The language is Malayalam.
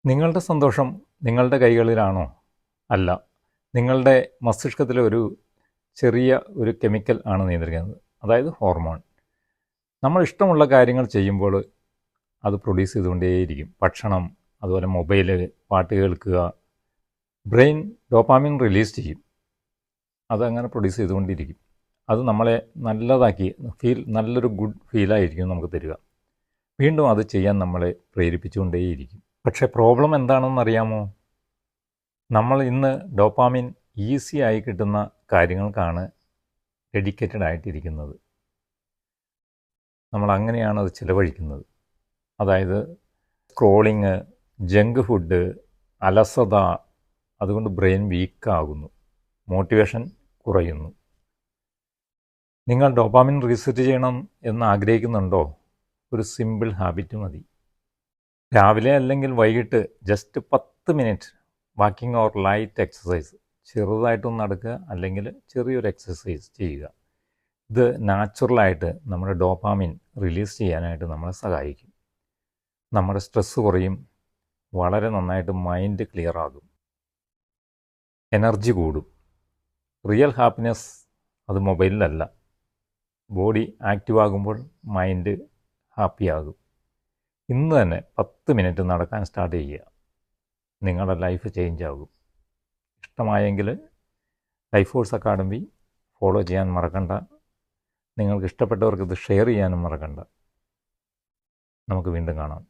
നിങ്ങളുടെ സന്തോഷം നിങ്ങളുടെ കൈകളിലാണോ? അല്ല, നിങ്ങളുടെ മസ്തിഷ്കത്തിലെ ഒരു ചെറിയ ഒരു കെമിക്കൽ ആണ് നിയന്ത്രിക്കുന്നത്, അതായത് ഹോർമോൺ. നമ്മൾ ഇഷ്ടമുള്ള കാര്യങ്ങൾ ചെയ്യുമ്പോൾ അത് പ്രൊഡ്യൂസ് ചെയ്തുകൊണ്ടേയിരിക്കും. ഭക്ഷണം, അതുപോലെ മൊബൈല്, പാട്ട് കേൾക്കുക, ബ്രെയിൻ ഡോപ്പാമിൻ റിലീസ് ചെയ്യും. അതങ്ങനെ പ്രൊഡ്യൂസ് ചെയ്തുകൊണ്ടിരിക്കും. അത് നമ്മളെ നല്ലതാക്കി നല്ലൊരു ഗുഡ് ഫീലായിരിക്കും നമുക്ക് തരിക. വീണ്ടും അത് ചെയ്യാൻ നമ്മളെ പ്രേരിപ്പിച്ചുകൊണ്ടേയിരിക്കും. പക്ഷേ പ്രോബ്ലം എന്താണെന്ന് അറിയാമോ? നമ്മൾ ഇന്ന് ഡോപ്പാമിൻ ഈസി ആയി കിട്ടുന്ന കാര്യങ്ങൾക്കാണ് ഡെഡിക്കേറ്റഡ് ആയിട്ടിരിക്കുന്നത്. നമ്മൾ അങ്ങനെയാണ് അത് ചിലവഴിക്കുന്നത്. അതായത് സ്ക്രോളിങ്, ജങ്ക് ഫുഡ്, അലസത, അതുകൊണ്ട് ബ്രെയിൻ വീക്കാകുന്നു, മോട്ടിവേഷൻ കുറയുന്നു. നിങ്ങൾ ഡോപ്പാമിൻ റീസെറ്റ് ചെയ്യണം എന്ന് ആഗ്രഹിക്കുന്നുണ്ടോ? ഒരു സിമ്പിൾ ഹാബിറ്റ് മതി. രാവിലെ അല്ലെങ്കിൽ വൈകിട്ട് just 10 minute walking or light exercise, ചെറുതായിട്ടൊന്ന് നടക്കുക അല്ലെങ്കിൽ ചെറിയൊരു എക്സസൈസ് ചെയ്യുക. ഇത് നാച്ചുറലായിട്ട് നമ്മുടെ ഡോപ്പാമിൻ റിലീസ് ചെയ്യാനായിട്ട് നമ്മളെ സഹായിക്കും. നമ്മുടെ സ്ട്രെസ്സ് കുറയും, വളരെ നന്നായിട്ട് മൈൻഡ് ക്ലിയർ ആകും, എനർജി കൂടും. റിയൽ ഹാപ്പിനെസ് അത് മൊബൈലിലല്ല. ബോഡി ആക്റ്റീവ് ആകുമ്പോൾ മൈൻഡ് ഹാപ്പിയാകും. ഇന്ന് തന്നെ 10 മിനിറ്റ് നടക്കാൻ സ്റ്റാർട്ട് ചെയ്യുക. നിങ്ങളുടെ ലൈഫ് ചേഞ്ച് ആകും. ഇഷ്ടമായെങ്കിൽ ലൈഫ് ഫോഴ്സ് അക്കാഡമി ഫോളോ ചെയ്യാൻ മറക്കണ്ട. നിങ്ങൾക്ക് ഇഷ്ടപ്പെട്ടവർക്ക് ഇത് ഷെയർ ചെയ്യാനും മറക്കണ്ട. നമുക്ക് വീണ്ടും കാണാം.